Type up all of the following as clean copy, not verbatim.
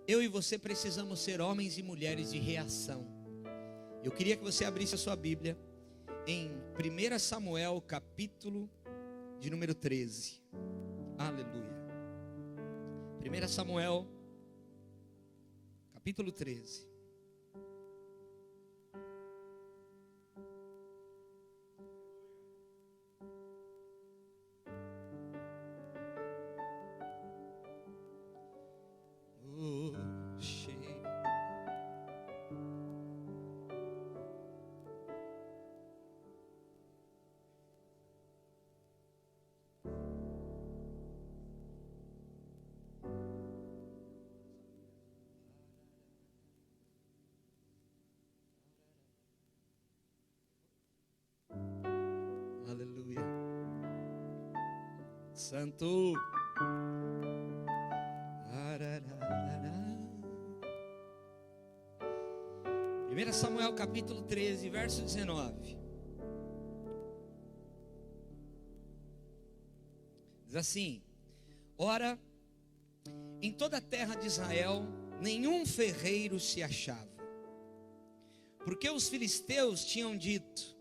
eu e você precisamos ser homens e mulheres de reação. Eu queria que você abrisse a sua Bíblia em 1 Samuel, capítulo de número 13. Aleluia. 1 Samuel, capítulo 13. Aleluia. Santo. 1 Samuel capítulo 13, verso 19. Diz assim: ora, em toda a terra de Israel, nenhum ferreiro se achava, porque os filisteus tinham dito,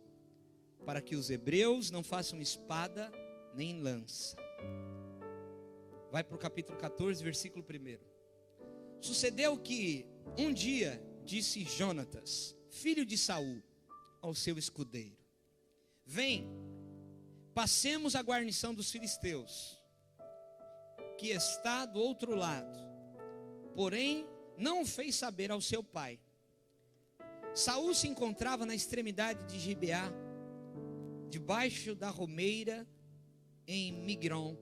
para que os hebreus não façam espada nem lança. Vai para o capítulo 14, versículo 1. Sucedeu que um dia disse Jonatas, filho de Saul, ao seu escudeiro: vem, passemos a guarnição dos filisteus, que está do outro lado. Porém, não o fez saber ao seu pai. Saul se encontrava na extremidade de Gibeá, debaixo da romeira em Migron,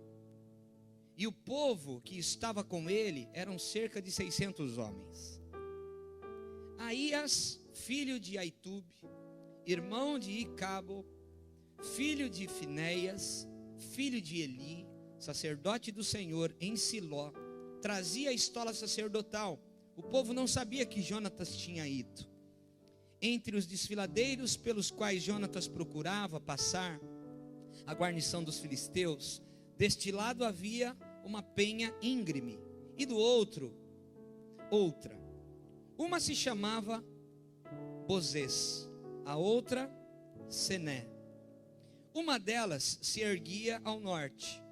e o povo que estava com ele eram cerca de 600 homens. Aías, filho de Aitube, irmão de Icabo, filho de Finéias, filho de Eli, sacerdote do Senhor em Siló, trazia a estola sacerdotal. O povo não sabia que Jonatas tinha ido. Entre os desfiladeiros pelos quais Jonatas procurava passar a guarnição dos filisteus, deste lado havia uma penha íngreme, e do outro, outra. Uma se chamava Bozês, a outra Sené. Uma delas se erguia ao norte,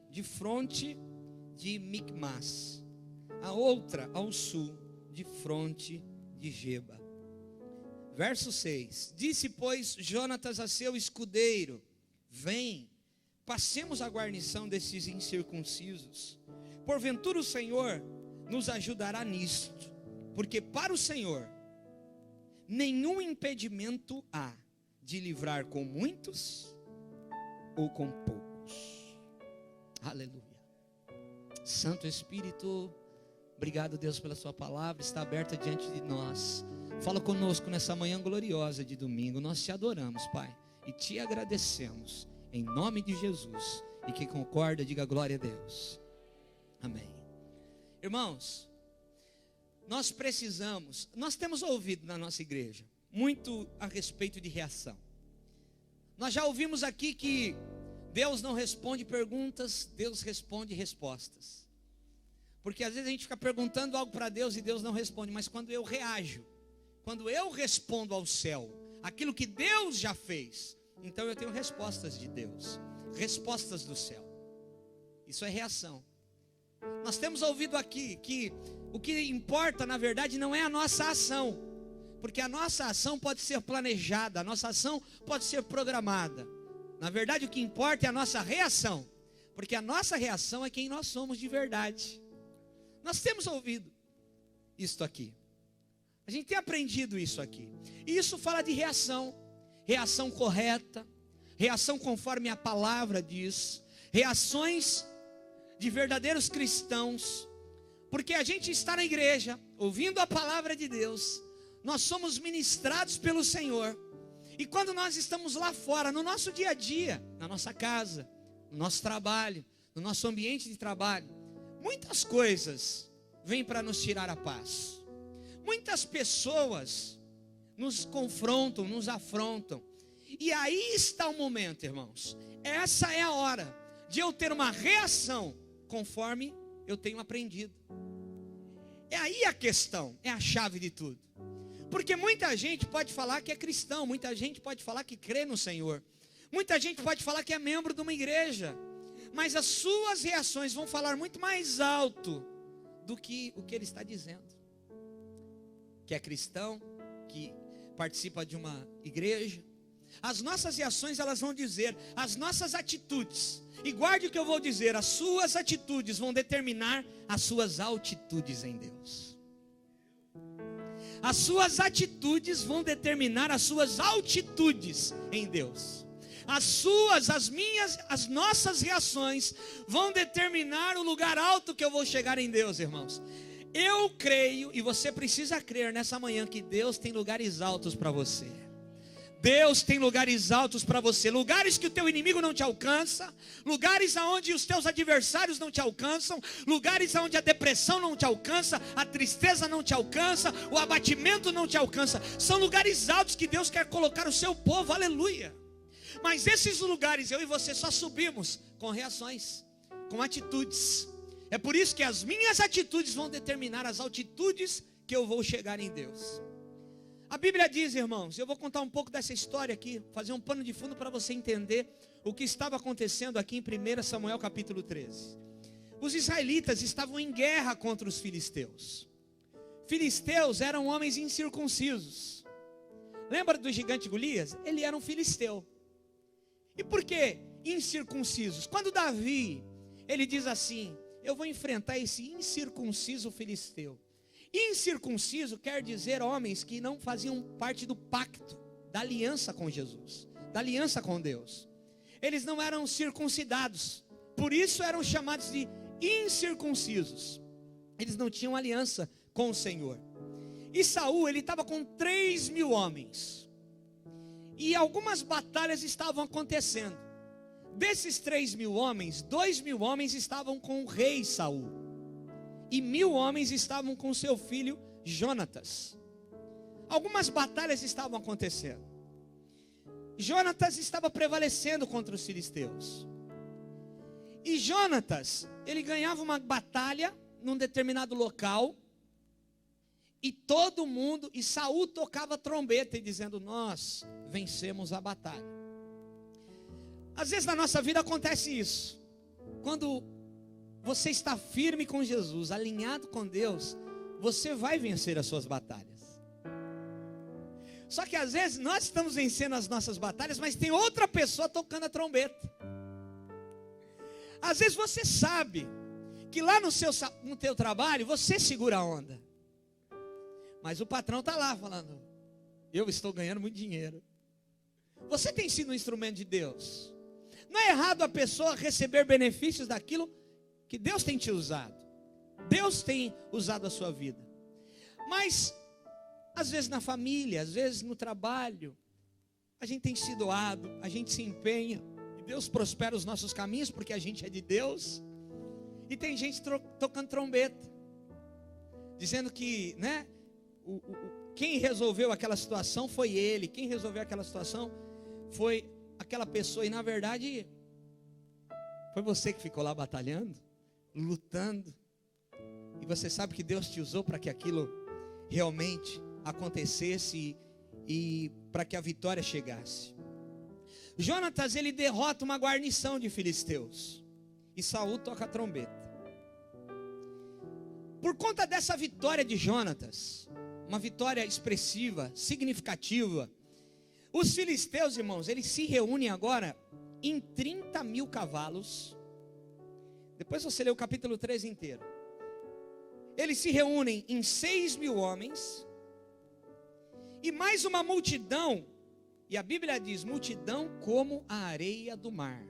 de fronte de Micmas, a outra ao sul, de fronte de Geba. Verso 6: disse, pois, Jonatas a seu escudeiro: vem, passemos a guarnição desses incircuncisos. Porventura o Senhor nos ajudará nisto, porque para o Senhor nenhum impedimento há de livrar com muitos ou com poucos. Aleluia. Santo Espírito, obrigado, Deus, pela sua palavra, está aberta diante de nós. Fala conosco nessa manhã gloriosa de domingo. Nós te adoramos, Pai, e te agradecemos, em nome de Jesus. E quem concorda, diga glória a Deus. Amém. Irmãos, nós temos ouvido na nossa igreja muito a respeito de reação. Nós já ouvimos aqui que Deus não responde perguntas, Deus responde respostas. Porque às vezes a gente fica perguntando algo para Deus e Deus não responde. Mas quando eu reajo, quando eu respondo ao céu aquilo que Deus já fez, então eu tenho respostas de Deus, respostas do céu. Isso é reação. Nós temos ouvido aqui que o que importa na verdade não é a nossa ação, porque a nossa ação pode ser planejada, a nossa ação pode ser programada. Na verdade o que importa é a nossa reação, porque a nossa reação é quem nós somos de verdade. Nós temos ouvido isto aqui, a gente tem aprendido isso aqui, e isso fala de reação, reação correta, reação conforme a palavra diz, reações de verdadeiros cristãos, porque a gente está na igreja, ouvindo a palavra de Deus, nós somos ministrados pelo Senhor, e quando nós estamos lá fora, no nosso dia a dia, na nossa casa, no nosso trabalho, no nosso ambiente de trabalho, muitas coisas vêm para nos tirar a paz, muitas pessoas nos confrontam, nos afrontam, e aí está o momento, irmãos, essa é a hora de eu ter uma reação conforme eu tenho aprendido. É aí a questão, é a chave de tudo. Porque muita gente pode falar que é cristão, muita gente pode falar que crê no Senhor, muita gente pode falar que é membro de uma igreja, mas as suas reações vão falar muito mais alto do que o que ele está dizendo. Que é cristão, que participa de uma igreja. As nossas reações, elas vão dizer, as nossas atitudes, e guarde o que eu vou dizer, as suas atitudes vão determinar as suas altitudes em Deus. As suas atitudes vão determinar as suas altitudes em Deus. As nossas reações vão determinar o lugar alto que eu vou chegar em Deus, irmãos. Eu creio, e você precisa crer nessa manhã, que Deus tem lugares altos para você. Deus tem lugares altos para você, lugares que o teu inimigo não te alcança, lugares aonde os teus adversários não te alcançam, lugares aonde a depressão não te alcança, a tristeza não te alcança, o abatimento não te alcança. São lugares altos que Deus quer colocar o seu povo, aleluia. Mas esses lugares eu e você só subimos com reações, com atitudes. É por isso que as minhas atitudes vão determinar as altitudes que eu vou chegar em Deus. A Bíblia diz, irmãos, eu vou contar um pouco dessa história aqui, fazer um pano de fundo para você entender o que estava acontecendo aqui em 1 Samuel capítulo 13. Os israelitas estavam em guerra contra os filisteus. Filisteus eram homens incircuncisos. Lembra do gigante Golias? Ele era um filisteu. E por que incircuncisos? Quando Davi, ele diz assim, eu vou enfrentar esse incircunciso filisteu. Incircunciso quer dizer homens que não faziam parte do pacto, da aliança com Jesus, da aliança com Deus. Eles não eram circuncidados, por isso eram chamados de incircuncisos. Eles não tinham aliança com o Senhor. E Saul, ele estava com 3.000 homens. E algumas batalhas estavam acontecendo. Desses 3.000 homens, 2.000 homens estavam com o rei Saul. E 1.000 homens estavam com seu filho Jonatas. Algumas batalhas estavam acontecendo. Jonatas estava prevalecendo contra os filisteus. E Jonatas, ele ganhava uma batalha num determinado local. E todo mundo, e Saul tocava trombeta e dizendo, nós vencemos a batalha. Às vezes na nossa vida acontece isso. Quando você está firme com Jesus, alinhado com Deus, você vai vencer as suas batalhas. Só que às vezes nós estamos vencendo as nossas batalhas, mas tem outra pessoa tocando a trombeta. Às vezes você sabe que lá no teu trabalho você segura a onda, mas o patrão está lá falando, eu estou ganhando muito dinheiro. Você tem sido um instrumento de Deus. Não é errado a pessoa receber benefícios daquilo que Deus tem te usado. Deus tem usado a sua vida. Mas, às vezes na família, às vezes no trabalho, a gente tem se doado, a gente se empenha, e Deus prospera os nossos caminhos, porque a gente é de Deus. E tem gente tocando trombeta, dizendo que, né, quem resolveu aquela situação foi ele, quem resolveu aquela situação foi aquela pessoa, e na verdade, foi você que ficou lá batalhando, lutando, e você sabe que Deus te usou para que aquilo realmente acontecesse e para que a vitória chegasse. Jonatas, ele derrota uma guarnição de filisteus, e Saul toca a trombeta. Por conta dessa vitória de Jonatas, uma vitória expressiva, significativa, os filisteus, irmãos, eles se reúnem agora em 30.000 cavalos. Depois você lê o capítulo 13 inteiro. Eles se reúnem em 6.000 homens. E mais uma multidão. E a Bíblia diz, multidão como a areia do mar.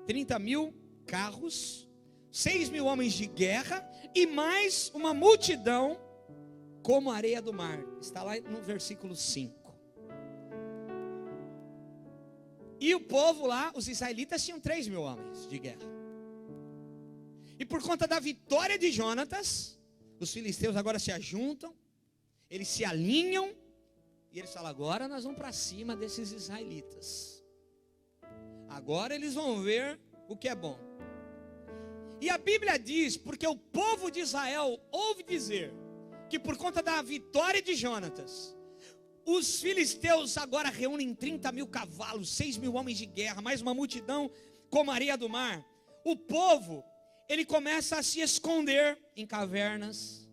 30.000 carros, 6.000 homens de guerra. E mais uma multidão como a areia do mar. Está lá no versículo 5. E o povo lá, os israelitas, tinham 3.000 homens de guerra. E por conta da vitória de Jonatas, os filisteus agora se ajuntam, eles se alinham, e eles falam, agora nós vamos para cima desses israelitas. Agora eles vão ver o que é bom. E a Bíblia diz, porque o povo de Israel ouve dizer, que por conta da vitória de Jonatas, os filisteus agora reúnem 30 mil cavalos, 6 mil homens de guerra, mais uma multidão como a areia do mar. O povo, ele começa a se esconder em cavernas,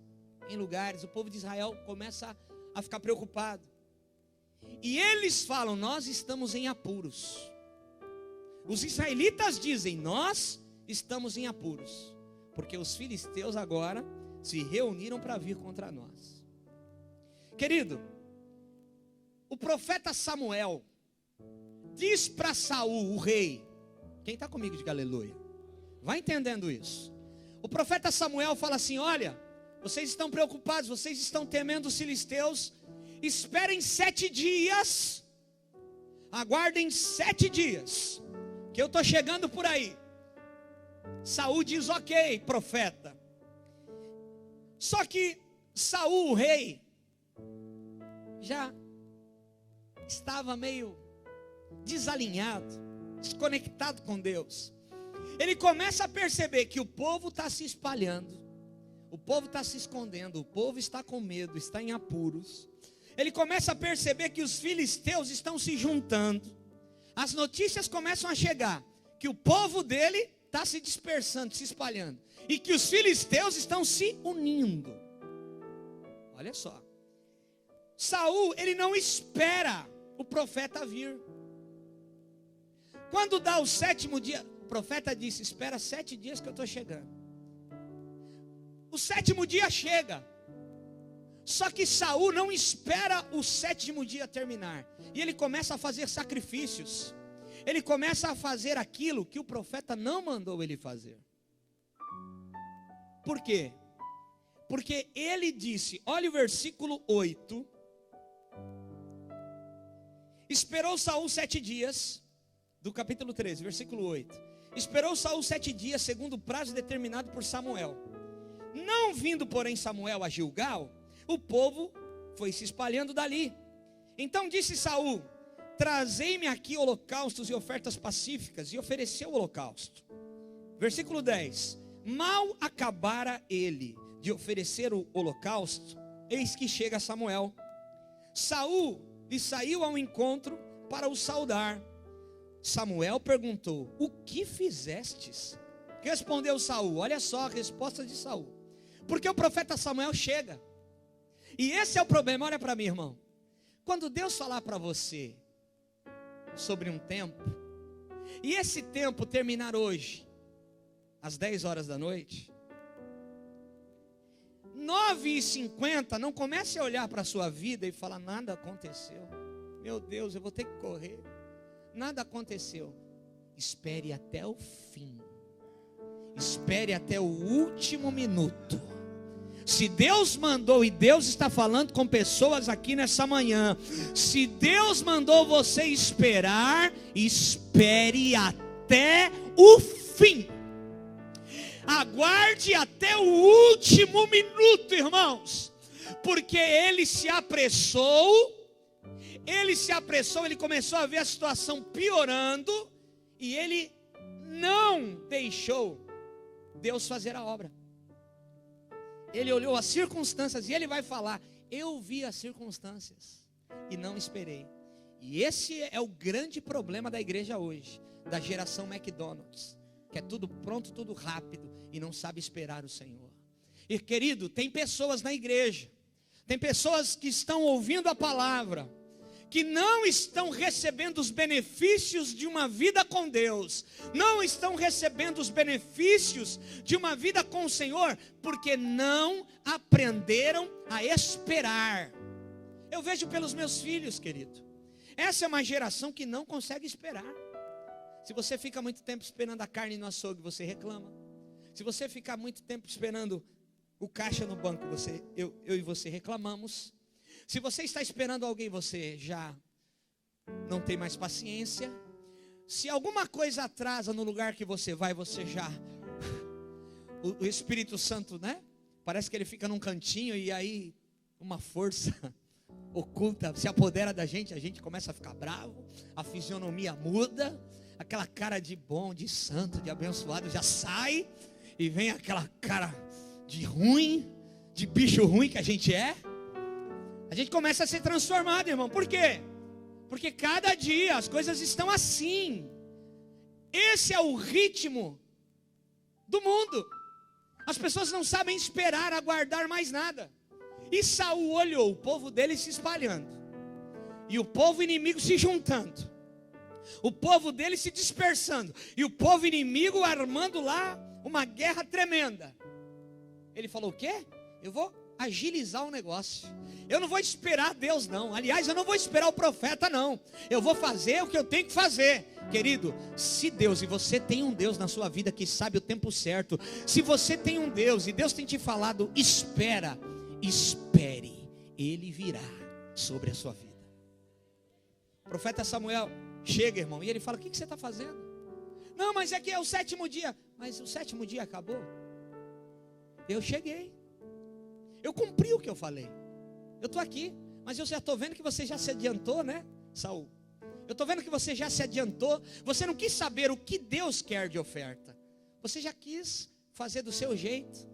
em lugares. O povo de Israel começa a ficar preocupado. E eles falam, nós estamos em apuros. Os israelitas dizem, nós estamos em apuros, porque os filisteus agora se reuniram para vir contra nós. Querido, o profeta Samuel diz para Saul, o rei, quem está comigo diga aleluia, vai entendendo isso. O profeta Samuel fala assim, olha, vocês estão preocupados, vocês estão temendo os filisteus, esperem 7 dias, aguardem 7 dias, que eu estou chegando por aí. Saul diz, ok, profeta. Só que Saul, o rei, já estava meio desalinhado, desconectado com Deus. Ele começa a perceber que o povo está se espalhando, o povo está se escondendo, o povo está com medo, está em apuros. Ele começa a perceber que os filisteus estão se juntando. As notícias começam a chegar que o povo dele está se dispersando, se espalhando, e que os filisteus estão se unindo. Olha só, Saul, ele não espera o profeta vir. Quando dá o 7º dia, o profeta disse, espera 7 dias que eu estou chegando. O 7º dia chega, só que Saul não espera o 7º dia terminar, e ele começa a fazer sacrifícios. Ele começa a fazer aquilo que o profeta não mandou ele fazer. Por quê? Porque ele disse, olha o versículo 8. Esperou Saul 7 dias, do capítulo 13, versículo 8. Esperou Saul 7 dias, segundo o prazo determinado por Samuel. Não vindo, porém, Samuel a Gilgal, o povo foi se espalhando dali. Então disse Saul, trazei-me aqui holocaustos e ofertas pacíficas, e ofereceu o holocausto. Versículo 10. Mal acabara ele de oferecer o holocausto, eis que chega Samuel. Saul lhe saiu ao encontro para o saudar. Samuel perguntou, o que fizestes? Respondeu Saul, olha só a resposta de Saul. Porque o profeta Samuel chega. E esse é o problema, olha para mim, irmão. Quando Deus falar para você sobre um tempo, e esse tempo terminar hoje, às 10 horas da noite, 9h50, não comece a olhar para a sua vida e falar, nada aconteceu. Meu Deus, eu vou ter que correr. Nada aconteceu. Espere até o fim. Espere até o último minuto. Se Deus mandou, e Deus está falando com pessoas aqui nessa manhã, se Deus mandou você esperar, espere até o fim. Aguarde até o último minuto, irmãos, porque ele se apressou, ele começou a ver a situação piorando, e ele não deixou Deus fazer a obra. Ele olhou as circunstâncias, e ele vai falar, eu vi as circunstâncias, e não esperei. E esse é o grande problema da igreja hoje, da geração McDonald's, que é tudo pronto, tudo rápido, e não sabe esperar o Senhor. E querido, tem pessoas na igreja, tem pessoas que estão ouvindo a palavra, que não estão recebendo os benefícios de uma vida com Deus, não estão recebendo os benefícios de uma vida com o Senhor, porque não aprenderam a esperar. Eu vejo pelos meus filhos, querido, essa é uma geração que não consegue esperar. Se você fica muito tempo esperando a carne no açougue, você reclama. Se você ficar muito tempo esperando o caixa no banco, eu e você reclamamos. Se você está esperando alguém, você já não tem mais paciência. Se alguma coisa atrasa no lugar que você vai, você já... O Espírito Santo, né? Parece que ele fica num cantinho e aí uma força oculta se apodera da gente. A gente começa a ficar bravo, a fisionomia muda, aquela cara de bom, de santo, de abençoado já sai. e vem aquela cara de ruim, de bicho ruim que a gente é, a gente começa a ser transformado, irmão. Por quê? Porque cada dia as coisas estão assim. Esse é o ritmo do mundo. As pessoas não sabem esperar, aguardar mais nada. E Saul olhou o povo dele se espalhando, e o povo inimigo se juntando, o povo dele se dispersando, e o povo inimigo armando lá uma guerra tremenda. Ele falou: o quê? Eu vou agilizar o negócio. Eu não vou esperar Deus não. Aliás, eu não vou esperar o profeta não. Eu vou fazer o que eu tenho que fazer. Querido, se Deus, e você tem um Deus na sua vida que sabe o tempo certo, se você tem um Deus e Deus tem te falado, espere, Ele virá sobre a sua vida. O profeta Samuel chega, irmão, e ele fala: o que você está fazendo? Não, mas é que é o 7º dia. Mas o 7º dia acabou. Eu cheguei, eu cumpri o que eu falei. Eu estou aqui, mas eu já estou vendo que você já se adiantou, né, Saul? Eu estou vendo que você já se adiantou. Você não quis saber o que Deus quer de oferta. Você já quis fazer do seu jeito.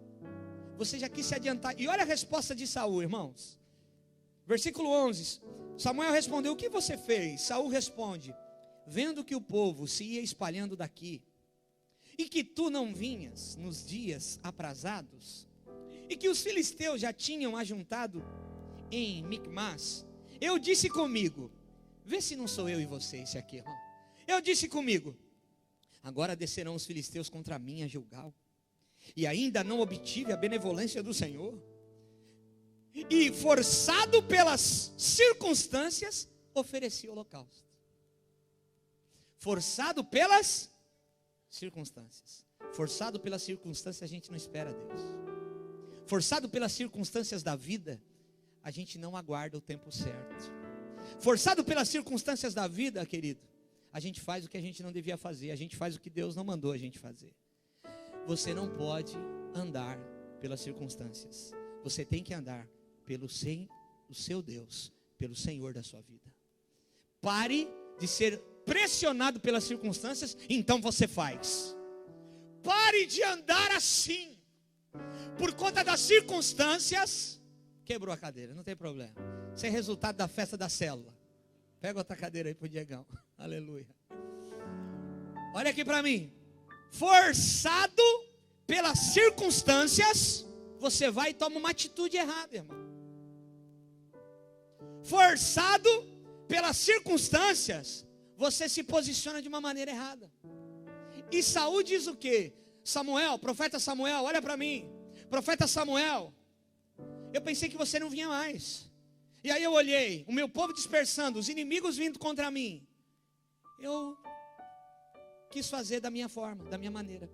Você já quis se adiantar. E olha a resposta de Saul, irmãos. Versículo 11. Samuel respondeu: o que você fez? Saul responde: vendo que o povo se ia espalhando daqui, e que tu não vinhas nos dias aprazados, e que os filisteus já tinham ajuntado em Micmas, eu disse comigo: vê se não sou eu e você esse aqui, irmão. Eu disse comigo: agora descerão os filisteus contra mim a Gilgal, e ainda não obtive a benevolência do Senhor, e forçado pelas circunstâncias, ofereci holocausto. Forçado pelas circunstâncias. Forçado pelas circunstâncias, a gente não espera Deus. Forçado pelas circunstâncias da vida, a gente não aguarda o tempo certo. Forçado pelas circunstâncias da vida, querido, a gente faz o que a gente não devia fazer. A gente faz o que Deus não mandou a gente fazer. Você não pode andar pelas circunstâncias. Você tem que andar pelo o seu Deus, pelo Senhor da sua vida. Pare de ser pressionado pelas circunstâncias, então você faz. Pare de andar assim, por conta das circunstâncias. Quebrou a cadeira, não tem problema. Isso é resultado da festa da célula. Pega outra cadeira aí pro Diegão. Aleluia. Olha aqui para mim. Forçado pelas circunstâncias, você vai e toma uma atitude errada, irmão. Forçado pelas circunstâncias, você se posiciona de uma maneira errada. E Saul diz o quê? Samuel, profeta Samuel, olha para mim. Profeta Samuel, eu pensei que você não vinha mais. E aí eu olhei, o meu povo dispersando, os inimigos vindo contra mim. Eu quis fazer da minha forma, da minha maneira.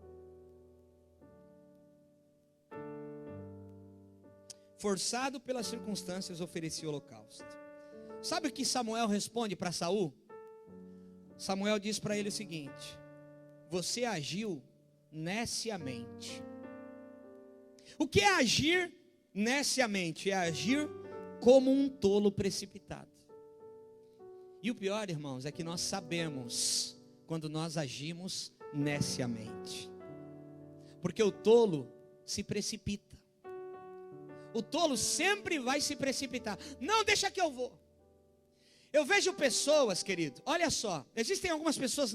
Forçado pelas circunstâncias, ofereci o holocausto. Sabe o que Samuel responde para Saul? Samuel diz para ele o seguinte: você agiu neciamente. O que é agir neciamente? É agir como um tolo precipitado. E o pior, irmãos, é que nós sabemos quando nós agimos neciamente. Porque o tolo se precipita. O tolo sempre vai se precipitar. Não, deixa que eu vou. Eu vejo pessoas, querido, olha só, existem algumas pessoas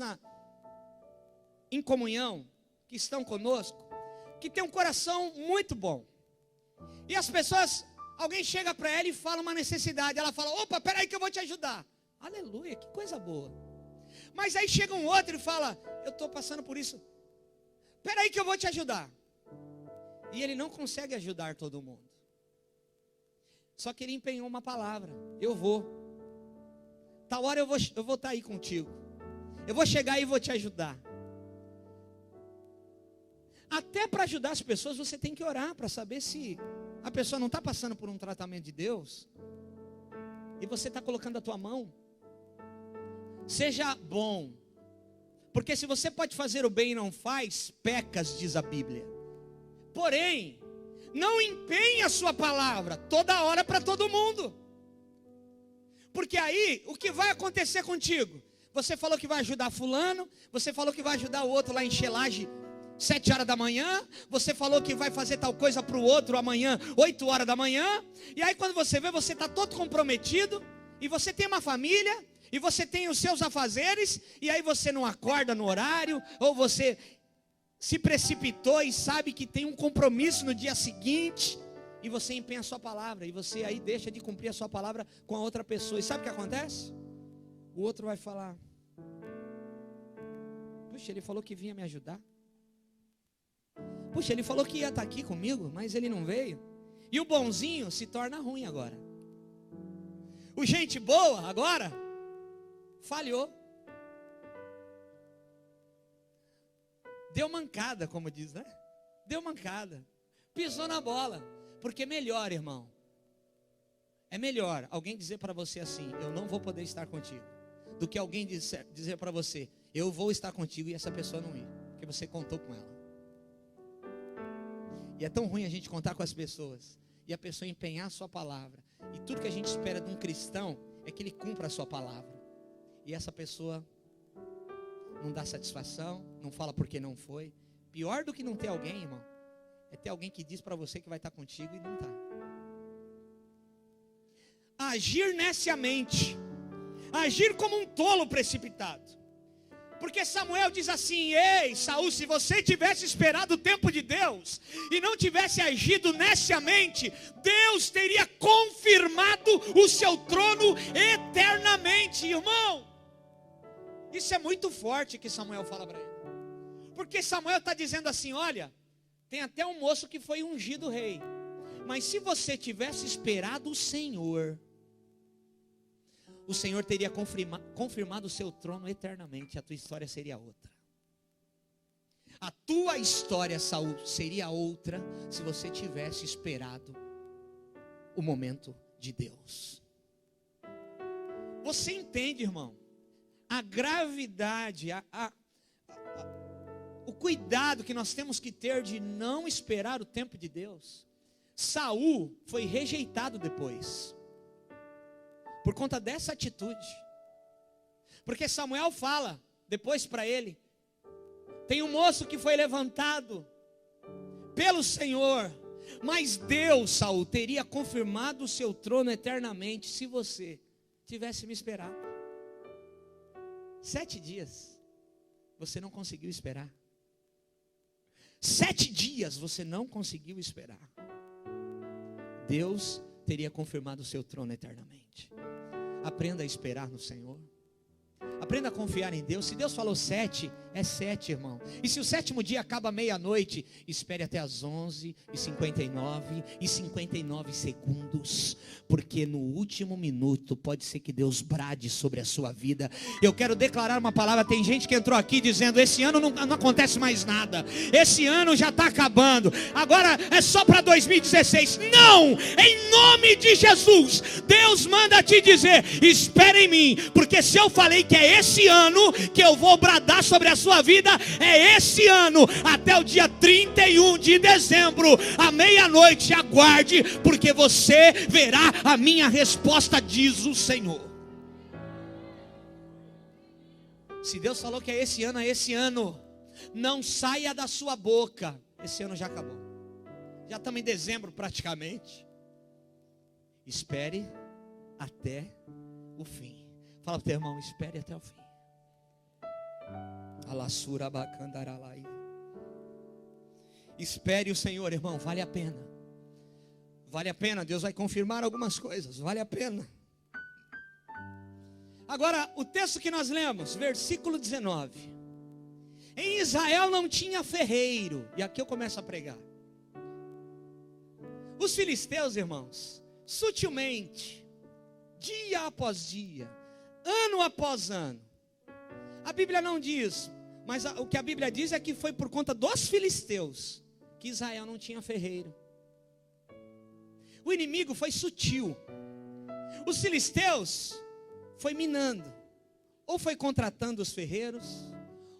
em comunhão, que estão conosco, que tem um coração muito bom. E as pessoas, alguém chega para ela e fala uma necessidade, ela fala: opa, peraí que eu vou te ajudar. Aleluia, que coisa boa. Mas aí chega um outro e fala: eu estou passando por isso. Peraí que eu vou te ajudar. E ele não consegue ajudar todo mundo. Só que ele empenhou uma palavra: eu vou. Tal hora eu vou estar aí contigo. Eu vou chegar e vou te ajudar. Até para ajudar as pessoas você tem que orar para saber se a pessoa não está passando por um tratamento de Deus. E você está colocando a tua mão. Seja bom. Porque se você pode fazer o bem e não faz, pecas, diz a Bíblia. Porém, não empenhe a sua palavra toda hora para todo mundo. Porque aí, o que vai acontecer contigo? Você falou que vai ajudar fulano, você falou que vai ajudar o outro lá em Xelage, 7 horas da manhã, você falou que vai fazer tal coisa para o outro amanhã, 8 horas da manhã, e aí quando você vê, você está todo comprometido, e você tem uma família, e você tem os seus afazeres, e aí você não acorda no horário, ou você se precipitou e sabe que tem um compromisso no dia seguinte, e você empenha a sua palavra, e você aí deixa de cumprir a sua palavra com a outra pessoa, e sabe o que acontece? O outro vai falar: puxa, ele falou que vinha me ajudar. Puxa, ele falou que ia estar aqui comigo, mas ele não veio. E o bonzinho se torna ruim agora. O gente boa agora falhou. Deu mancada, como diz, né? Deu mancada. Pisou na bola. Porque melhor, irmão, é melhor alguém dizer para você assim: eu não vou poder estar contigo, do que alguém dizer para você: eu vou estar contigo, e essa pessoa não ir, porque você contou com ela. E é tão ruim a gente contar com as pessoas, e a pessoa empenhar a sua palavra, e tudo que a gente espera de um cristão é que ele cumpra a sua palavra, e essa pessoa não dá satisfação, não fala porque não foi. Pior do que não ter alguém, irmão, é ter alguém que diz para você que vai estar contigo e não está. Agir neciamente, agir como um tolo precipitado. Porque Samuel diz assim: ei, Saul, se você tivesse esperado o tempo de Deus e não tivesse agido neciamente, Deus teria confirmado o seu trono eternamente. Irmão, isso é muito forte que Samuel fala para ele. Porque Samuel está dizendo assim: olha, tem até um moço que foi ungido rei, mas se você tivesse esperado o Senhor teria confirmado o seu trono eternamente. A tua história seria outra. A tua história, Saul, seria outra se você tivesse esperado o momento de Deus. Você entende, irmão, a gravidade, o cuidado que nós temos que ter de não esperar o tempo de Deus? Saul foi rejeitado depois, por conta dessa atitude. Porque Samuel fala depois para ele: tem um moço que foi levantado pelo Senhor, mas Deus, Saul, teria confirmado o seu trono eternamente se você tivesse me esperado. 7 dias você não conseguiu esperar. 7 dias você não conseguiu esperar. Deus teria confirmado o seu trono eternamente. Aprenda a esperar no Senhor. Aprenda a confiar em Deus. Se Deus falou 7, é 7, irmão. E se o 7º dia acaba meia-noite, espere até as 11h59 e 59 segundos, porque no último minuto pode ser que Deus brade sobre a sua vida. Eu quero declarar uma palavra. Tem gente que entrou aqui dizendo: esse ano não acontece mais nada, esse ano já está acabando, agora é só para 2016. Não, em nome de Jesus, Deus manda te dizer: espere em mim, porque se eu falei que é esse ano que eu vou bradar sobre a sua vida, é esse ano, até o dia 31 de dezembro, à meia-noite. Aguarde, porque você verá a minha resposta, diz o Senhor. Se Deus falou que é esse ano, é esse ano. Não saia da sua boca: esse ano já acabou, já estamos em dezembro praticamente. Espere até o fim. Fala para o teu irmão: espere até o fim. Espere o Senhor, irmão, vale a pena. Vale a pena, Deus vai confirmar algumas coisas, vale a pena. Agora, o texto que nós lemos, versículo 19. Em Israel não tinha ferreiro. E aqui eu começo a pregar. Os filisteus, irmãos, sutilmente, dia após dia, ano após ano. A Bíblia não diz, mas o que a Bíblia diz é que foi por conta dos filisteus que Israel não tinha ferreiro. O inimigo foi sutil. Os filisteus foi minando, ou foi contratando os ferreiros,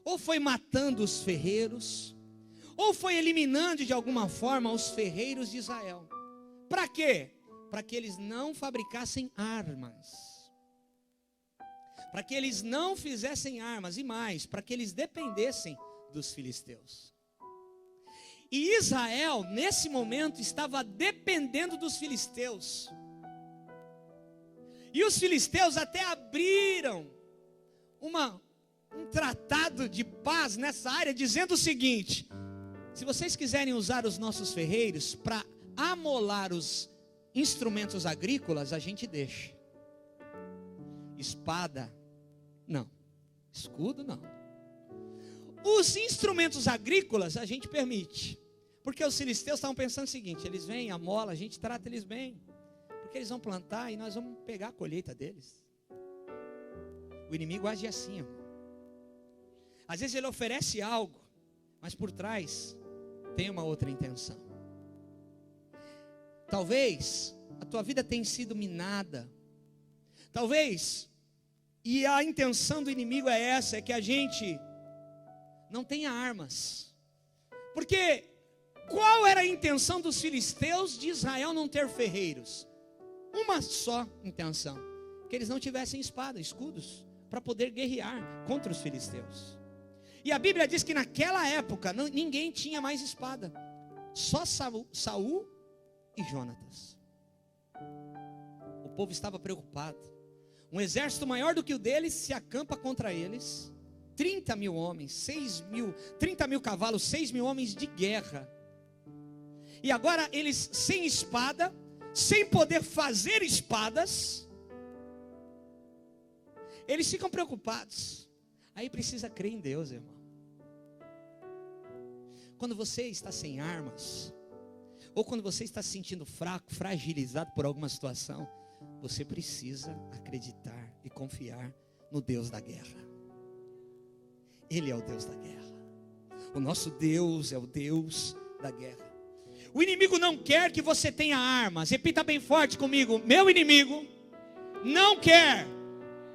ou foi matando os ferreiros, ou foi eliminando de alguma forma os ferreiros de Israel. Para quê? Para que eles não fabricassem armas, para que eles não fizessem armas, e mais, para que eles dependessem dos filisteus. E Israel, nesse momento, estava dependendo dos filisteus. E os filisteus até abriram um tratado de paz nessa área, dizendo o seguinte: se vocês quiserem usar os nossos ferreiros para amolar os instrumentos agrícolas, a gente deixa. Espada, não. Escudo, não. Os instrumentos agrícolas a gente permite, porque os filisteus estavam pensando o seguinte: eles vêm, amola, a gente trata eles bem, porque eles vão plantar e nós vamos pegar a colheita deles. O inimigo age assim, irmão. Às vezes ele oferece algo, mas por trás tem uma outra intenção. Talvez a tua vida tenha sido minada. Talvez, e a intenção do inimigo é essa, é que a gente não tenha armas. Porque qual era a intenção dos filisteus de Israel não ter ferreiros? Uma só intenção: que eles não tivessem espada, escudos, para poder guerrear contra os filisteus. E a Bíblia diz que naquela época ninguém tinha mais espada, só Saul e Jonatas. O povo estava preocupado. Um exército maior do que o deles se acampa contra eles. 30 mil homens, 30 mil cavalos, 6 mil homens de guerra. E agora eles sem espada, sem poder fazer espadas, eles ficam preocupados. Aí precisa crer em Deus, irmão. Quando você está sem armas, ou quando você está se sentindo fraco, fragilizado por alguma situação, você precisa acreditar e confiar no Deus da guerra. Ele é o Deus da guerra. O nosso Deus é o Deus da guerra. O inimigo não quer que você tenha armas. Repita bem forte comigo: meu inimigo não quer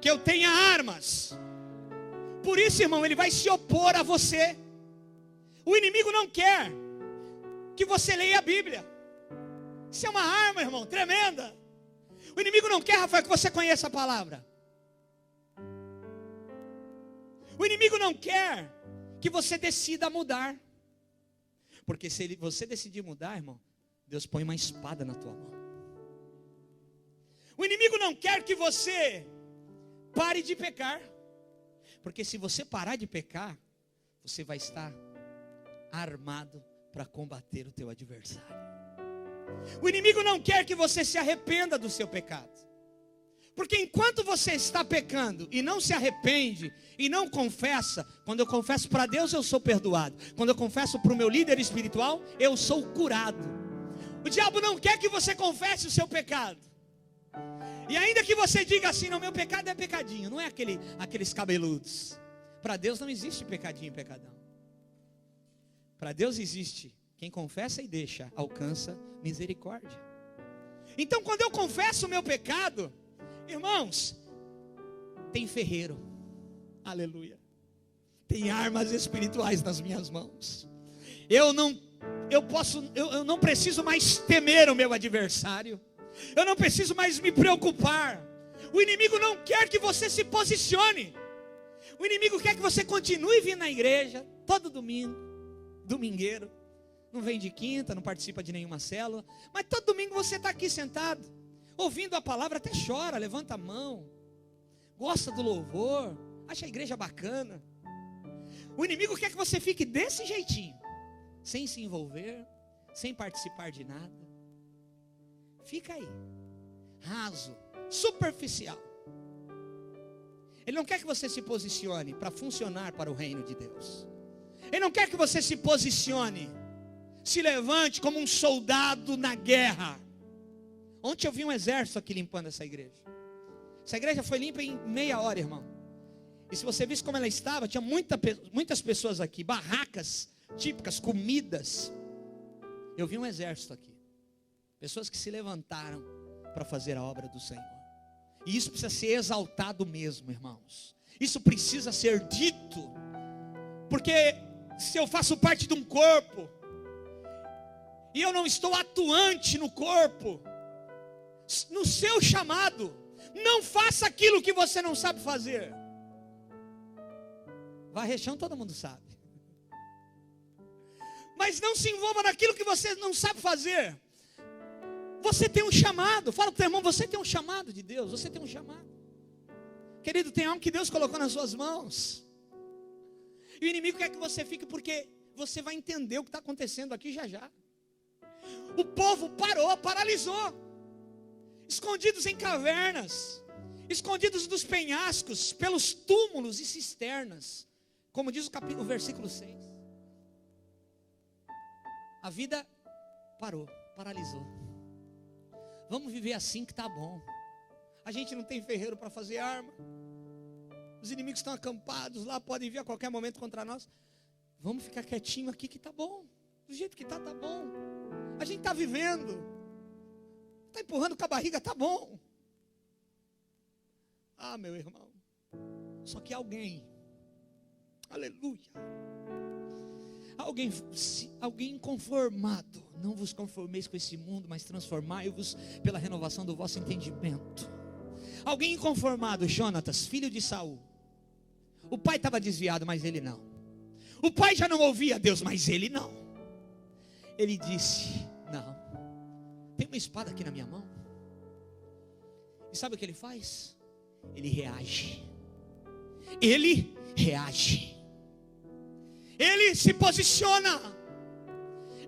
que eu tenha armas. Por isso, irmão, ele vai se opor a você. O inimigo não quer que você leia a Bíblia. Isso é uma arma, irmão, tremenda. O inimigo não quer, Rafael, que você conheça a palavra. O inimigo não quer que você decida mudar. Porque se você decidir mudar, irmão, Deus põe uma espada na tua mão. O inimigo não quer que você pare de pecar. Porque se você parar de pecar, você vai estar armado para combater o teu adversário. O inimigo não quer que você se arrependa do seu pecado. Porque enquanto você está pecando e não se arrepende e não confessa, quando eu confesso para Deus eu sou perdoado. Quando eu confesso para o meu líder espiritual, eu sou curado. O diabo não quer que você confesse o seu pecado. E ainda que você diga assim: não, meu pecado é pecadinho, não é aqueles cabeludos. Para Deus não existe pecadinho e pecadão. Para Deus existe quem confessa e deixa, alcança misericórdia. Então quando eu confesso o meu pecado, irmãos, tem ferreiro, aleluia, tem armas espirituais nas minhas mãos. Eu não preciso mais temer o meu adversário. Eu não preciso mais me preocupar. O inimigo não quer que você se posicione. O inimigo quer que você continue vindo na igreja todo domingo, domingueiro. Não vem de quinta, não participa de nenhuma célula, mas todo domingo você está aqui sentado, ouvindo a palavra, até chora, levanta a mão, gosta do louvor, acha a igreja bacana. O inimigo quer que você fique desse jeitinho, sem se envolver, sem participar de nada. Fica aí, raso, superficial. Ele não quer que você se posicione para funcionar para o reino de Deus. Ele não quer que você se posicione, se levante como um soldado na guerra. Ontem eu vi um exército aqui limpando essa igreja. Essa igreja foi limpa em meia hora, irmão. E se você visse como ela estava, tinha muitas pessoas aqui, barracas típicas, comidas. Eu vi um exército aqui. Pessoas que se levantaram para fazer a obra do Senhor. E isso precisa ser exaltado mesmo, irmãos. Isso precisa ser dito. Porque se eu faço parte de um corpo e eu não estou atuante no corpo, no seu chamado, não faça aquilo que você não sabe fazer. Varrechão todo mundo sabe. Mas não se envolva naquilo que você não sabe fazer. Você tem um chamado. Fala para o teu irmão, você tem um chamado de Deus. Você tem um chamado. Querido, tem algo que Deus colocou nas suas mãos. E o inimigo quer que você fique, porque você vai entender o que está acontecendo aqui já já. O povo parou, paralisou. Escondidos em cavernas, escondidos dos penhascos, pelos túmulos e cisternas. Como diz o versículo 6. A vida parou, paralisou. Vamos viver assim que está bom. A gente não tem ferreiro para fazer arma. Os inimigos estão acampados lá, podem vir a qualquer momento contra nós. Vamos ficar quietinho aqui que está bom. Do jeito que está bom. A gente está vivendo. Está empurrando com a barriga, está bom. Ah, meu irmão. Só que alguém, aleluia, alguém inconformado. Não vos conformeis com esse mundo, mas transformai-vos pela renovação do vosso entendimento. Alguém inconformado, Jonatas, filho de Saul. O pai estava desviado, mas ele não. O pai já não ouvia Deus, mas ele não. Ele disse: não, tem uma espada aqui na minha mão. E sabe o que ele faz? Ele reage. Ele reage. Ele se posiciona.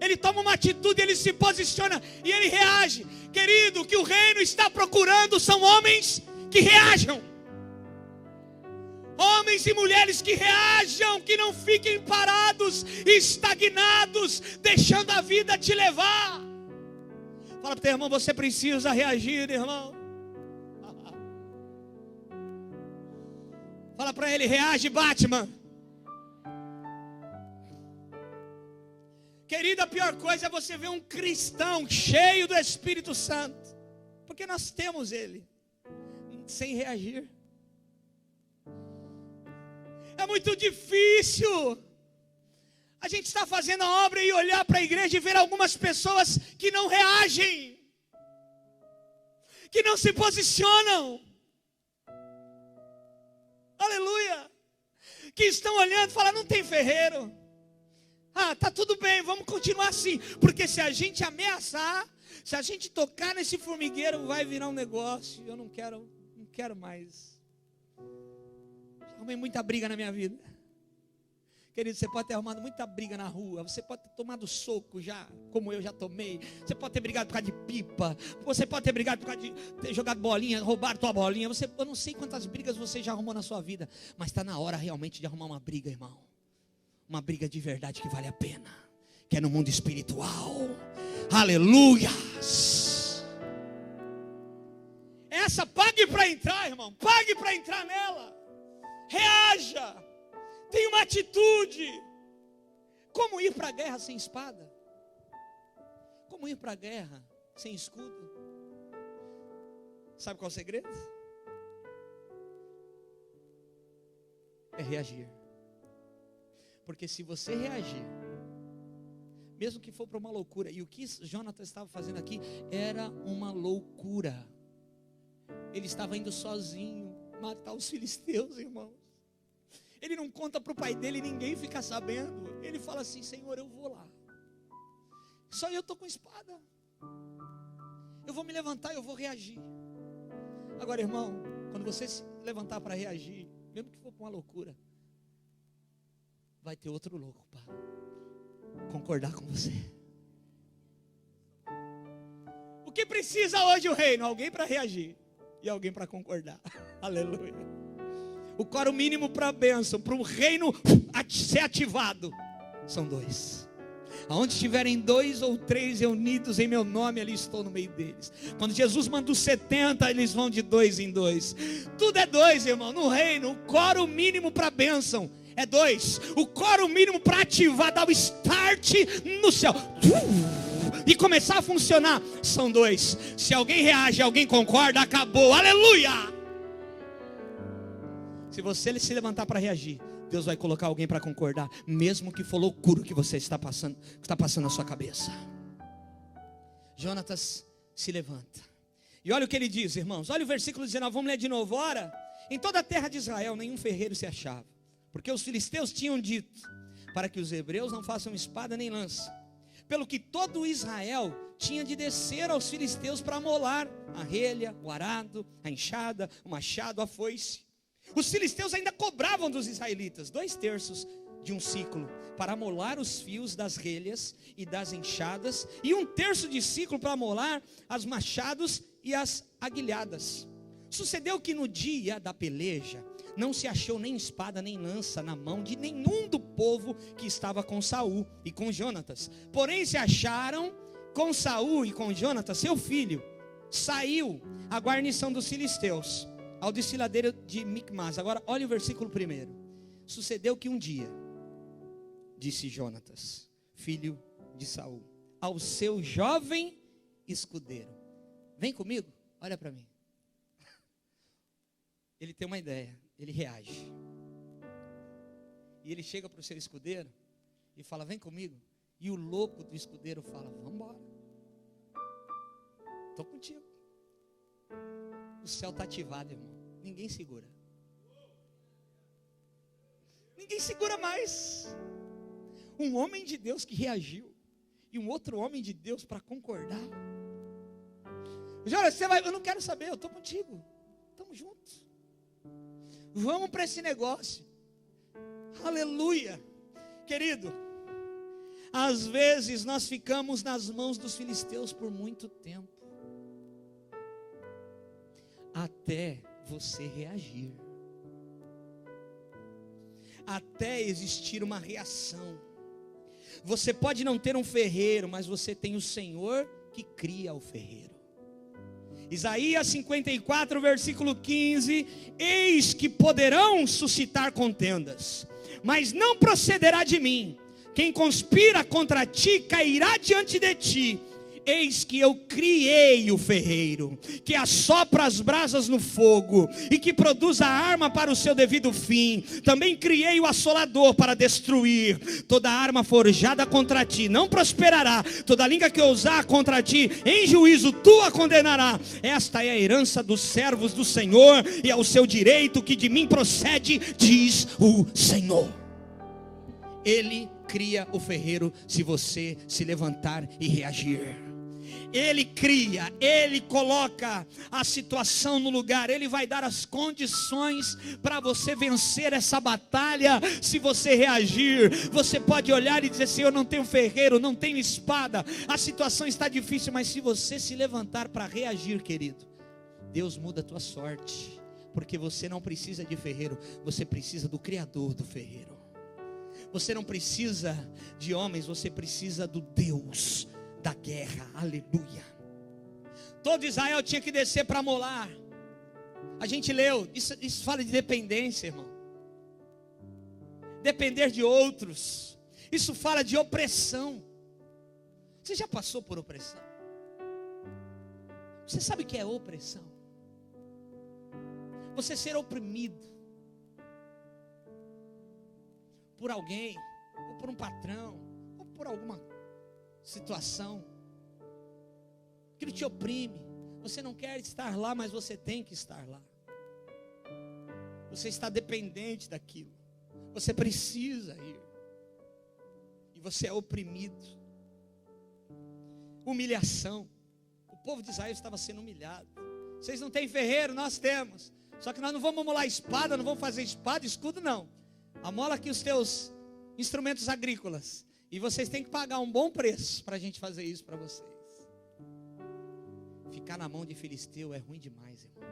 Ele toma uma atitude, ele se posiciona e ele reage. Querido, o que o reino está procurando são homens que reajam. Homens e mulheres que reajam, que não fiquem parados, estagnados, deixando a vida te levar. Fala para o teu irmão, você precisa reagir, irmão. Fala para ele, reage, Batman. Querida, a pior coisa é você ver um cristão cheio do Espírito Santo, porque nós temos ele, sem reagir. É muito difícil a gente estar fazendo a obra e olhar para a igreja e ver algumas pessoas que não reagem, que não se posicionam, aleluia, que estão olhando e falam, não tem ferreiro. Ah, tá tudo bem, vamos continuar assim. Porque se a gente ameaçar, se a gente tocar nesse formigueiro, vai virar um negócio. Eu não quero mais. Já arrumei muita briga na minha vida. Querido, você pode ter arrumado muita briga na rua. Você pode ter tomado soco já, como eu já tomei. Você pode ter brigado por causa de pipa. Você pode ter brigado por causa de ter jogado bolinha, roubar tua bolinha. Eu não sei quantas brigas você já arrumou na sua vida. Mas está na hora realmente de arrumar uma briga, irmão. Uma briga de verdade que vale a pena, que é no mundo espiritual. Aleluias. Essa pague para entrar, irmão. Pague para entrar nela. Reaja. Tenha uma atitude. Como ir para a guerra sem espada? Como ir para a guerra sem escudo? Sabe qual é o segredo? É reagir. Porque se você reagir, mesmo que for para uma loucura, e o que Jonatas estava fazendo aqui era uma loucura. Ele estava indo sozinho matar os filisteus, irmãos. Ele não conta para o pai dele, ninguém fica sabendo. Ele fala assim, Senhor, eu vou lá. Só eu estou com espada. Eu vou me levantar e eu vou reagir. Agora, irmão, quando você se levantar para reagir, mesmo que for para uma loucura, vai ter outro louco para concordar com você. O que precisa hoje o reino? Alguém para reagir e alguém para concordar. Aleluia. O quórum mínimo para a bênção, para o reino ser ativado, são 2. Aonde estiverem 2 ou 3 reunidos em meu nome, ali estou no meio deles. Quando Jesus manda os 70, eles vão de 2 em 2. Tudo é 2, irmão. No reino, o quórum mínimo para a bênção é 2. O quórum mínimo para ativar, dar o start no céu e começar a funcionar, são 2. Se alguém reage, alguém concorda, acabou. Aleluia! Se você se levantar para reagir, Deus vai colocar alguém para concordar, mesmo que for loucura que você está passando na sua cabeça. Jonatas se levanta. E olha o que ele diz, irmãos. Olha o versículo 19, vamos ler de novo. Ora, em toda a terra de Israel nenhum ferreiro se achava, porque os filisteus tinham dito, para que os hebreus não façam espada nem lança. Pelo que todo Israel tinha de descer aos filisteus para amolar a relha, o arado, a enxada, o machado, a foice. Os filisteus ainda cobravam dos israelitas 2/3 de um ciclo para amolar os fios das relhas e das enxadas, e 1/3 de ciclo para amolar as machados e as aguilhadas. Sucedeu que no dia da peleja não se achou nem espada nem lança na mão de nenhum do povo que estava com Saul e com Jonatas. Porém se acharam com Saul e com Jonatas, seu filho. Saiu a guarnição dos filisteus ao desfiladeiro de Micmas. Agora olha o versículo 1. Sucedeu que um dia, disse Jonatas, filho de Saul, ao seu jovem escudeiro: vem comigo, olha para mim. Ele tem uma ideia, ele reage. E ele chega para o seu escudeiro e fala: vem comigo. E o louco do escudeiro fala: vamos embora, estou contigo. O céu está ativado, irmão. Ninguém segura. Ninguém segura mais. Um homem de Deus que reagiu e um outro homem de Deus para concordar. Jora, você vai? Eu não quero saber, eu estou contigo. Estamos juntos. Vamos para esse negócio. Aleluia. Querido, às vezes nós ficamos nas mãos dos filisteus por muito tempo, até você reagir, até existir uma reação. Você pode não ter um ferreiro, mas você tem o Senhor que cria o ferreiro. Isaías 54, versículo 15: eis que poderão suscitar contendas, mas não procederá de mim. Quem conspira contra ti cairá diante de ti. Eis que eu criei o ferreiro, que assopra as brasas no fogo, e que produz a arma para o seu devido fim. Também criei o assolador para destruir. Toda arma forjada contra ti não prosperará. Toda língua que ousar contra ti, em juízo tu a condenará. Esta é a herança dos servos do Senhor, e é o seu direito que de mim procede, diz o Senhor. Ele cria o ferreiro se você se levantar e reagir. Ele cria, Ele coloca a situação no lugar, Ele vai dar as condições para você vencer essa batalha. Se você reagir, você pode olhar e dizer: Senhor, não tenho ferreiro, não tenho espada, a situação está difícil, mas se você se levantar para reagir, querido, Deus muda a tua sorte, porque você não precisa de ferreiro, você precisa do Criador do ferreiro. Você não precisa de homens, você precisa do Deus da guerra. Aleluia. Todo Israel tinha que descer para amolar. A gente leu, isso fala de dependência, irmão. Depender de outros. Isso fala de opressão. Você já passou por opressão? Você sabe o que é opressão? Você ser oprimido por alguém, ou por um patrão, ou por alguma situação que te oprime. Você não quer estar lá, mas você tem que estar lá. Você está dependente daquilo. Você precisa ir. E você é oprimido. Humilhação. O povo de Israel estava sendo humilhado. Vocês não têm ferreiro? Nós temos. Só que nós não vamos amolar espada, não vamos fazer espada, escudo não. Amola aqui os teus instrumentos agrícolas. E vocês têm que pagar um bom preço para a gente fazer isso para vocês. Ficar na mão de filisteu é ruim demais, irmão.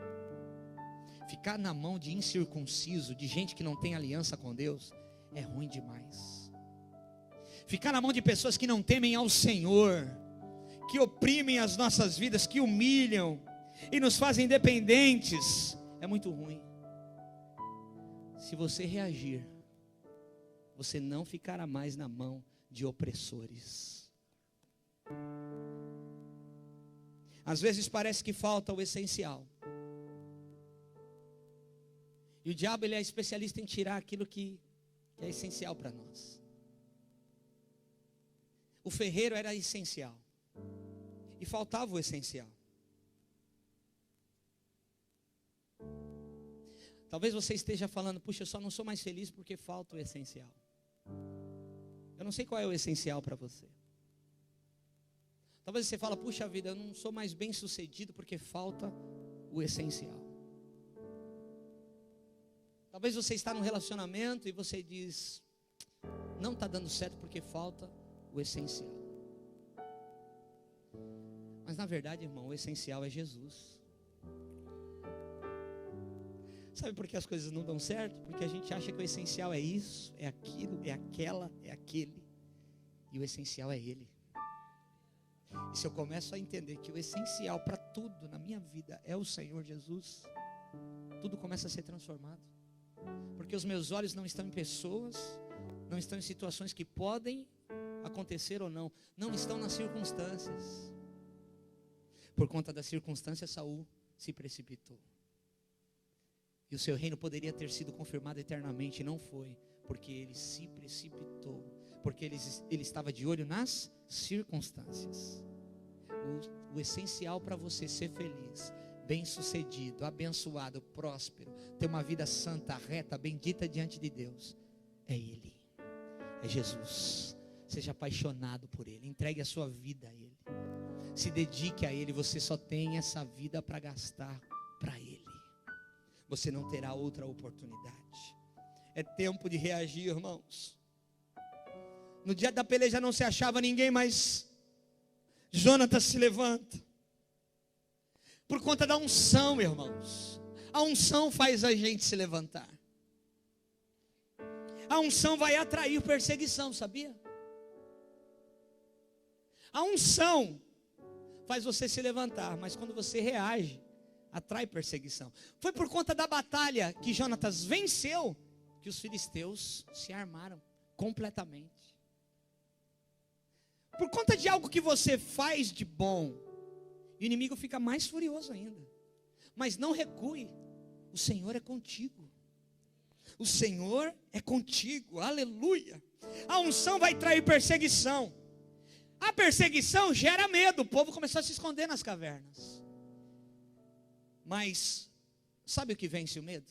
Ficar na mão de incircunciso, de gente que não tem aliança com Deus, é ruim demais. Ficar na mão de pessoas que não temem ao Senhor, que oprimem as nossas vidas, que humilham e nos fazem dependentes, é muito ruim. Se você reagir, você não ficará mais na mão de opressores. Às vezes parece que falta o essencial. E o diabo, ele é especialista em tirar aquilo que é essencial para nós. O ferreiro era essencial. E faltava o essencial. Talvez você esteja falando: puxa, eu só não sou mais feliz porque falta o essencial. Eu não sei qual é o essencial para você. Talvez você fale, puxa vida, eu não sou mais bem sucedido porque falta o essencial. Talvez você está num relacionamento e você diz, não está dando certo porque falta o essencial. Mas na verdade, irmão, o essencial é Jesus. Sabe por que as coisas não dão certo? Porque a gente acha que o essencial é isso, é aquilo, é aquela, é aquele. E o essencial é Ele. E se eu começo a entender que o essencial para tudo na minha vida é o Senhor Jesus, tudo começa a ser transformado. Porque os meus olhos não estão em pessoas, não estão em situações que podem acontecer ou não, não estão nas circunstâncias. Por conta das circunstâncias, Saul se precipitou. E o seu reino poderia ter sido confirmado eternamente, e não foi, porque ele se precipitou, porque ele estava de olho nas circunstâncias. O essencial para você ser feliz, bem-sucedido, abençoado, próspero, ter uma vida santa, reta, bendita diante de Deus, é Ele, é Jesus. Seja apaixonado por Ele, entregue a sua vida a Ele, se dedique a Ele. Você só tem essa vida para gastar para Ele. Você não terá outra oportunidade. É tempo de reagir, irmãos. No dia da peleja não se achava ninguém, mas Jonatas se levanta. Por conta da unção, irmãos. A unção faz a gente se levantar. A unção vai atrair perseguição, sabia? A unção faz você se levantar, mas quando você reage, atrai perseguição. Foi por conta da batalha que Jonatas venceu, que os filisteus se armaram completamente. Por conta de algo que você faz de bom, o inimigo fica mais furioso ainda. Mas não recue, o Senhor é contigo. O Senhor é contigo, aleluia. A unção vai trair perseguição. A perseguição gera medo, o povo começou a se esconder nas cavernas. Mas, sabe o que vence o medo?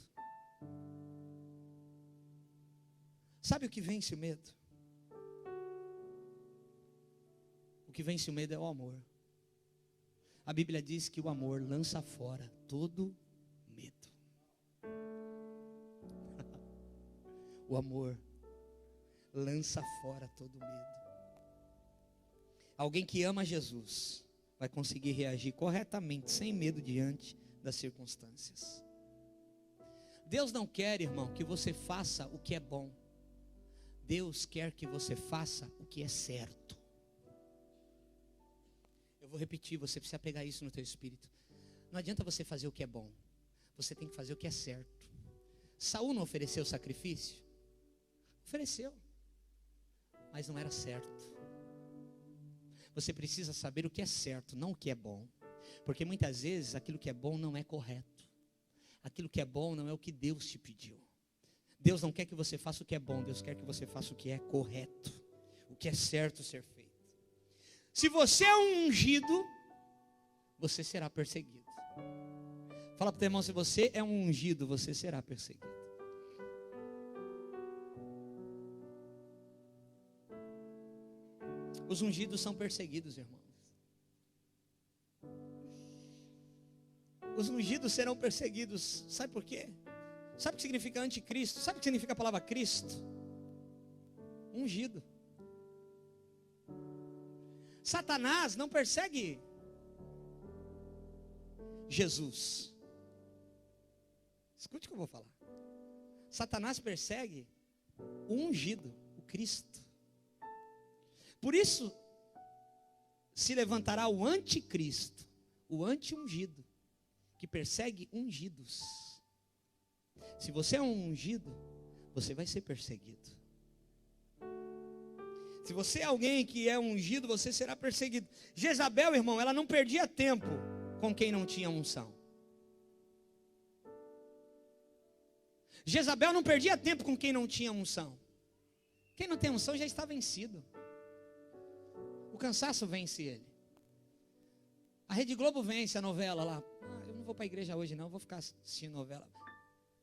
Sabe o que vence o medo? O que vence o medo é o amor. A Bíblia diz que o amor lança fora todo medo. O amor lança fora todo medo. Alguém que ama Jesus vai conseguir reagir corretamente, sem medo diante das circunstâncias. Deus não quer, irmão, que você faça o que é bom. Deus quer que você faça o que é certo. Eu vou repetir, você precisa pegar isso no teu espírito. Não adianta você fazer o que é bom. Você tem que fazer o que é certo. Saul não ofereceu sacrifício? Ofereceu. Mas não era certo. Você precisa saber o que é certo, não o que é bom. Porque muitas vezes aquilo que é bom não é correto. Aquilo que é bom não é o que Deus te pediu. Deus não quer que você faça o que é bom. Deus quer que você faça o que é correto. O que é certo ser feito. Se você é um ungido, você será perseguido. Fala para o teu irmão, se você é um ungido, você será perseguido. Os ungidos são perseguidos, irmãos. Os ungidos serão perseguidos. Sabe por quê? Sabe o que significa anticristo? Sabe o que significa a palavra Cristo? Ungido. Satanás não persegue Jesus. Escute o que eu vou falar. Satanás persegue o ungido, o Cristo. Por isso, se levantará o anticristo, o anti-ungido, que persegue ungidos. Se você é um ungido, você vai ser perseguido. Se você é alguém que é ungido, você será perseguido. Jezabel, irmão, ela não perdia tempo com quem não tinha unção. Jezabel não perdia tempo com quem não tinha unção. Quem não tem unção já está vencido. O cansaço vence ele. A Rede Globo vence a novela lá. Eu não vou para a igreja hoje não, vou ficar assistindo novela.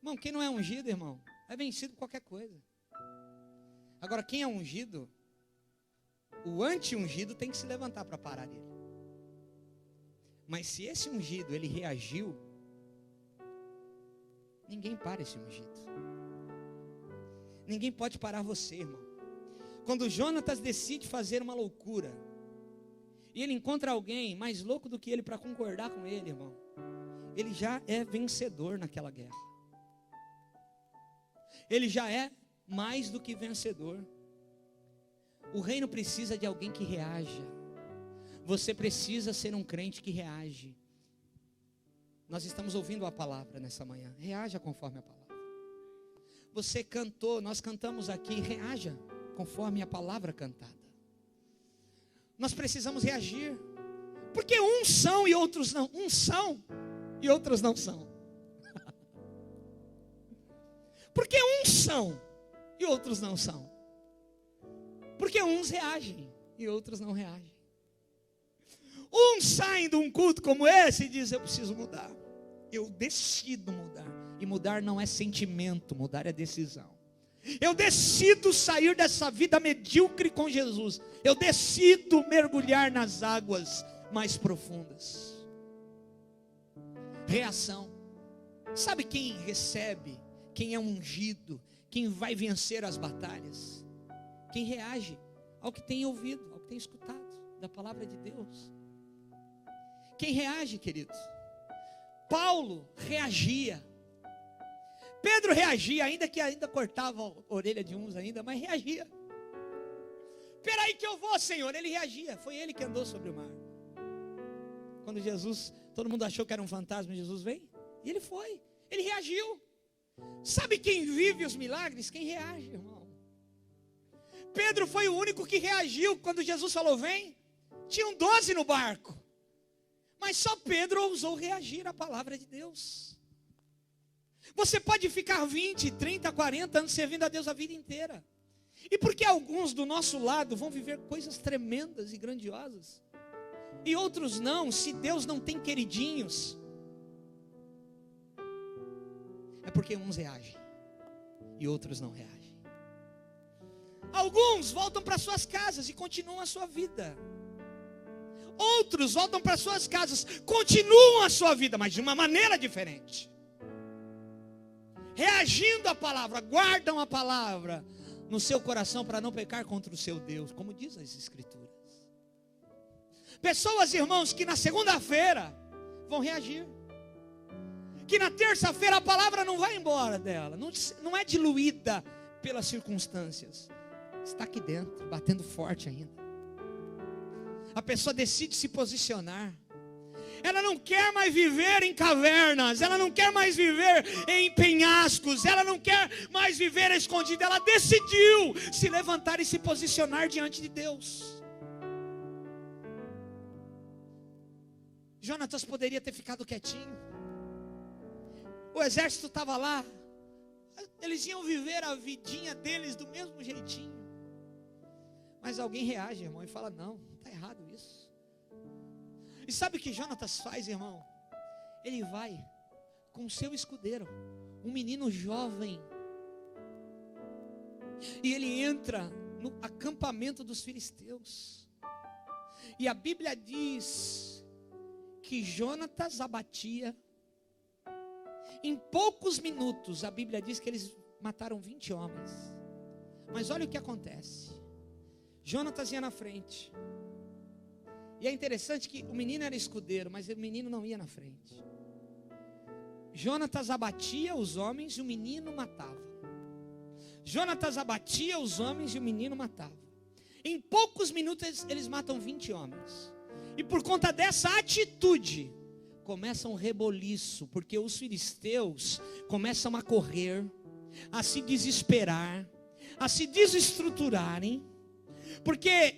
Irmão, quem não é ungido, irmão, é vencido por qualquer coisa. Agora, quem é ungido, o anti-ungido tem que se levantar para parar ele. Mas se esse ungido, ele reagiu, ninguém para esse ungido. Ninguém pode parar você, irmão. Quando Jonatas decide fazer uma loucura, e ele encontra alguém mais louco do que ele para concordar com ele, irmão, ele já é vencedor naquela guerra. Ele já é mais do que vencedor. O reino precisa de alguém que reaja. Você precisa ser um crente que reage. Nós estamos ouvindo a palavra nessa manhã. Reaja conforme a palavra. Você cantou, nós cantamos aqui, reaja conforme a palavra cantada. Nós precisamos reagir. Porque uns são e outros não. Uns são e outros não são. Porque uns são e outros não são. Porque uns reagem e outros não reagem. Uns saem de um culto como esse e dizem: eu preciso mudar. Eu decido mudar. E mudar não é sentimento, mudar é decisão. Eu decido sair dessa vida medíocre com Jesus. Eu decido mergulhar nas águas mais profundas. Reação. Sabe quem recebe, quem é ungido, quem vai vencer as batalhas? Quem reage ao que tem ouvido, ao que tem escutado da palavra de Deus. Quem reage, queridos? Paulo reagia. Pedro reagia, ainda que ainda cortava a orelha de uns ainda, mas reagia. Espera aí que eu vou, Senhor. Ele reagia, foi ele que andou sobre o mar. Quando Jesus, todo mundo achou que era um fantasma, Jesus veio, e ele foi, ele reagiu. Sabe quem vive os milagres? Quem reage, irmão. Pedro foi o único que reagiu quando Jesus falou: vem. Tinham 12 no barco, mas só Pedro ousou reagir à palavra de Deus. Você pode ficar 20, 30, 40 anos servindo a Deus a vida inteira. E porque alguns do nosso lado vão viver coisas tremendas e grandiosas, e outros não, se Deus não tem queridinhos, é porque uns reagem e outros não reagem. Alguns voltam para suas casas e continuam a sua vida. Outros voltam para suas casas, continuam a sua vida, mas de uma maneira diferente. Reagindo à palavra, guardam a palavra no seu coração para não pecar contra o seu Deus, como diz as Escrituras. Pessoas, irmãos, que na segunda-feira vão reagir, que na terça-feira a palavra não vai embora dela, não é diluída pelas circunstâncias, está aqui dentro, batendo forte ainda. A pessoa decide se posicionar. Ela não quer mais viver em cavernas, ela não quer mais viver em penhascos, ela não quer mais viver escondida. Ela decidiu se levantar e se posicionar diante de Deus. Jonatas poderia ter ficado quietinho. O exército estava lá, eles iam viver a vidinha deles do mesmo jeitinho. Mas alguém reage, irmão, e fala: não, está errado isso. E sabe o que Jonatas faz, irmão? Ele vai com o seu escudeiro, um menino jovem, e ele entra no acampamento dos filisteus. E a Bíblia diz que Jonatas abatia. Em poucos minutos, a Bíblia diz que eles mataram 20 homens. Mas olha o que acontece. Jonatas ia na frente. E é interessante que o menino era escudeiro, mas o menino não ia na frente. Jonatas abatia os homens e o menino matava. Jonatas abatia os homens e o menino matava. Em poucos minutos eles matam 20 homens. E por conta dessa atitude, começa um reboliço, porque os filisteus começam a correr, a se desesperar, a se desestruturarem, porque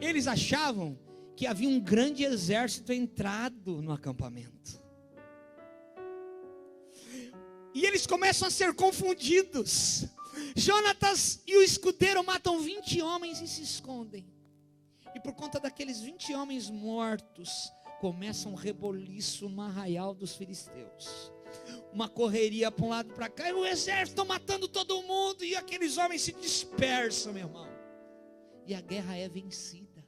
eles achavam que havia um grande exército entrado no acampamento. E eles começam a ser confundidos. Jonatas e o escudeiro matam 20 homens e se escondem. E por conta daqueles 20 homens mortos, começa um reboliço no arraial dos filisteus. Uma correria para um lado e para cá, e o exército matando todo mundo, e aqueles homens se dispersam, meu irmão. e a guerra é vencida.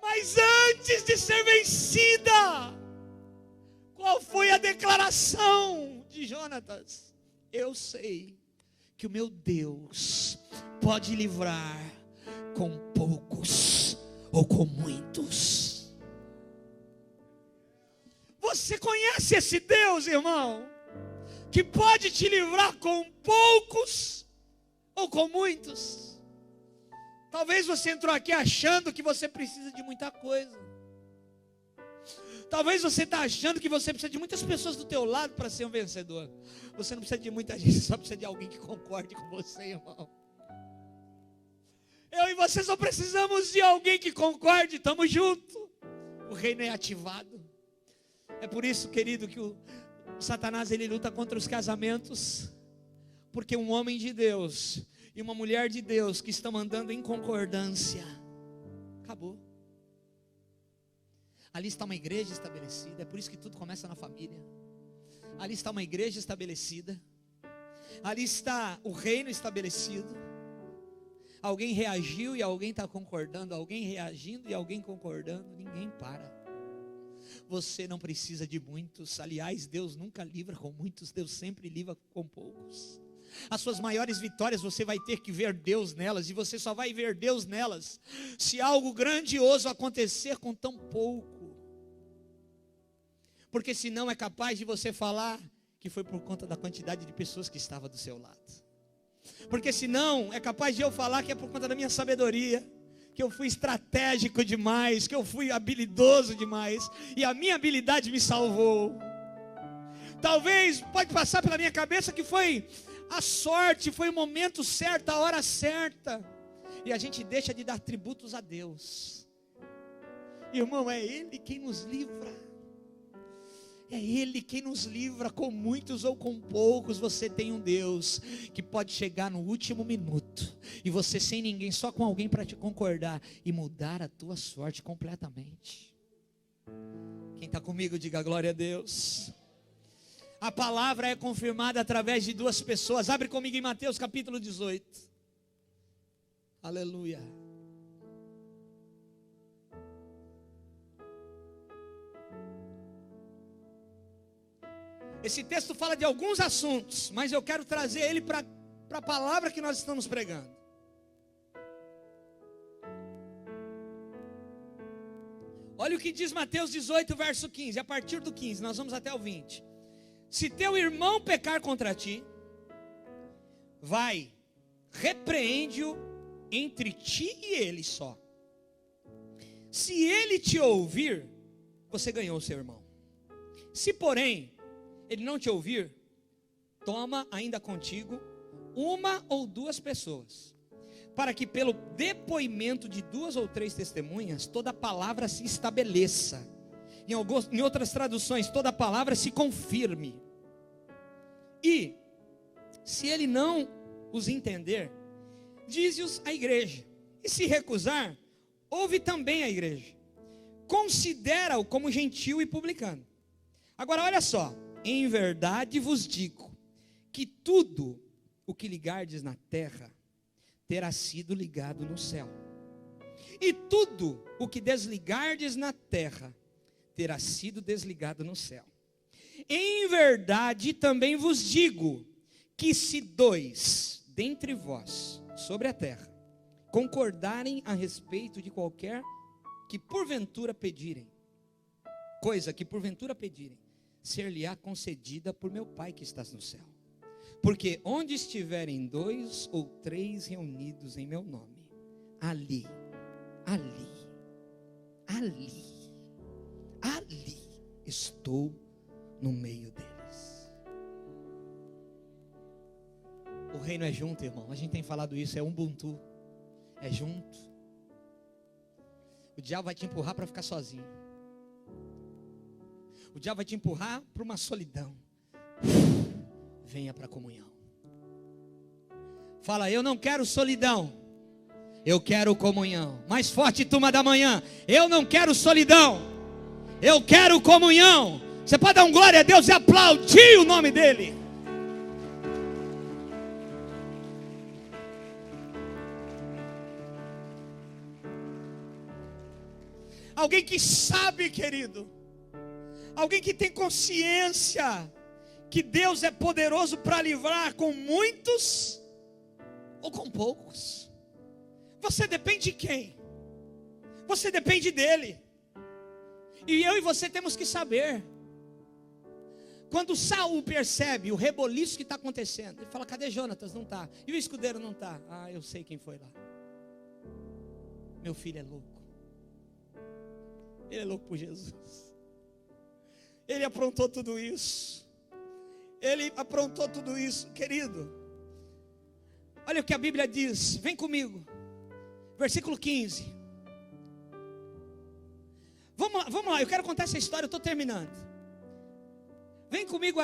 Mas antes de ser vencida, qual foi a declaração de Jonatas? Eu sei que o meu Deus pode livrar com poucos ou com muitos. Você conhece esse Deus, irmão? Que pode te livrar com poucos ou com muitos. Talvez você entrou aqui achando que você precisa de muita coisa. Talvez você está achando que você precisa de muitas pessoas do teu lado para ser um vencedor. Você não precisa de muita gente, só precisa de alguém que concorde com você, irmão. Eu e você só precisamos de alguém que concorde, estamos juntos. O reino é ativado. É por isso, querido, que o Satanás ele luta contra os casamentos. Porque um homem de Deus e uma mulher de Deus que estão andando em concordância, acabou. Ali está uma igreja estabelecida. É por isso que tudo começa na família. Ali está uma igreja estabelecida. Ali está o reino estabelecido. Alguém reagiu e alguém está concordando. Alguém reagindo e alguém concordando. Ninguém para. Você não precisa de muitos. Aliás, Deus nunca livra com muitos. Deus sempre livra com poucos. As suas maiores vitórias você vai ter que ver Deus nelas. E você só vai ver Deus nelas se algo grandioso acontecer com tão pouco. Porque senão é capaz de você falar que foi por conta da quantidade de pessoas que estava do seu lado. Porque senão é capaz de eu falar que é por conta da minha sabedoria, que eu fui estratégico demais, que eu fui habilidoso demais, e a minha habilidade me salvou. Talvez pode passar pela minha cabeça que foi a sorte, foi o momento certo, a hora certa, e a gente deixa de dar tributos a Deus. Irmão, é Ele quem nos livra. É Ele quem nos livra, com muitos ou com poucos. Você tem um Deus que pode chegar no último minuto, e você sem ninguém, só com alguém para te concordar, e mudar a tua sorte completamente. Quem está comigo, diga glória a Deus. A palavra é confirmada através de duas pessoas. Abre comigo em Mateus capítulo 18. Aleluia. Esse texto fala de alguns assuntos, mas eu quero trazer ele para a palavra que nós estamos pregando. Olha o que diz Mateus 18, verso 15. A partir do 15, nós vamos até o 20. Se teu irmão pecar contra ti, vai, repreende-o entre ti e ele só. Se ele te ouvir, você ganhou o seu irmão. Se porém ele não te ouvir, toma ainda contigo uma ou duas pessoas, para que pelo depoimento de duas ou três testemunhas, toda palavra se estabeleça. Em outras traduções, toda palavra se confirme. E, se ele não os entender, dize-os à igreja. E se recusar, ouve também a igreja. Considera-o como gentil e publicano. Agora olha só. Em verdade vos digo, que tudo o que ligardes na terra, terá sido ligado no céu. E tudo o que desligardes na terra, terá sido desligado no céu. Em verdade também vos digo, que se dois dentre vós, sobre a terra, concordarem a respeito de qualquer que porventura pedirem, coisa que porventura pedirem, ser-lhe-á concedida por meu Pai que estás no céu. Porque onde estiverem dois ou três reunidos em meu nome, ali estou no meio deles. O reino é junto, irmão. A gente tem falado isso, é Ubuntu. É junto. O diabo vai te empurrar para ficar sozinho. O diabo vai te empurrar para uma solidão. Venha para a comunhão. Fala, eu não quero solidão, eu quero comunhão. Mais forte, turma da manhã. Eu não quero solidão, eu quero comunhão. Você pode dar um glória a Deus e aplaudir o nome dele. Alguém que sabe, querido. Alguém que tem consciência que Deus é poderoso para livrar com muitos ou com poucos. Você depende de quem? Você depende dele. E eu e você temos que saber. Quando Saul percebe o reboliço que está acontecendo, ele fala: cadê Jonatas? Não está. E o escudeiro não está. Ah, eu sei quem foi lá. Meu filho é louco. Ele é louco por Jesus. Ele aprontou tudo isso. Ele aprontou tudo isso, querido. Olha o que a Bíblia diz. Vem comigo. Versículo 15. Vamos lá, eu quero contar essa história, eu estou terminando. Vem comigo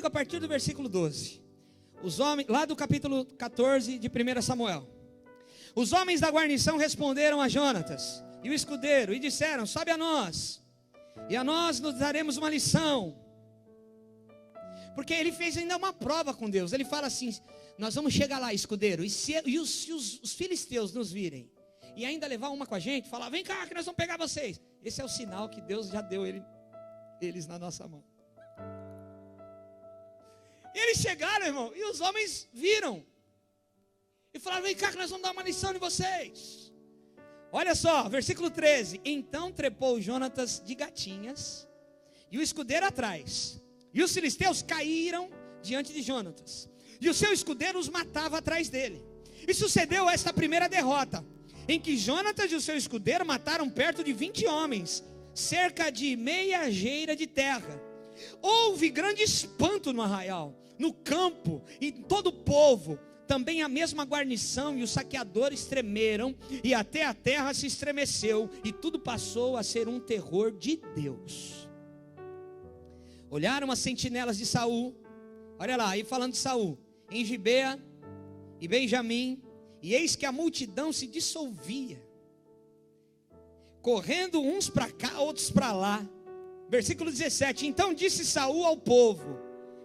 a partir do versículo 12. Os homens, lá do capítulo 14 de 1 Samuel. Os homens da guarnição responderam a Jonatas e o escudeiro e disseram: sobe a nós, e a nós nos daremos uma lição. Porque ele fez ainda uma prova com Deus. Ele fala assim: nós vamos chegar lá, escudeiro, e se os filisteus nos virem e ainda levar uma com a gente, falar: vem cá que nós vamos pegar vocês. Esse é o sinal que Deus já deu eles na nossa mão. E eles chegaram, irmão, e os homens viram e falaram: vem cá que nós vamos dar uma lição em vocês. Olha só, versículo 13. Então trepou Jonatas de gatinhas e o escudeiro atrás, e os filisteus caíram diante de Jonatas, e o seu escudeiro os matava atrás dele. E sucedeu esta primeira derrota, em que Jonatas e o seu escudeiro mataram perto de 20 homens, cerca de meia geira de terra. Houve grande espanto no arraial, no campo, e em todo o povo. Também a mesma guarnição e os saqueadores tremeram, e até a terra se estremeceu, e tudo passou a ser um terror de Deus. Olharam as sentinelas de Saul, olha lá, aí falando de Saul, em Gibeá e Benjamim, e eis que a multidão se dissolvia, correndo uns para cá, outros para lá. Versículo 17. Então disse Saul ao povo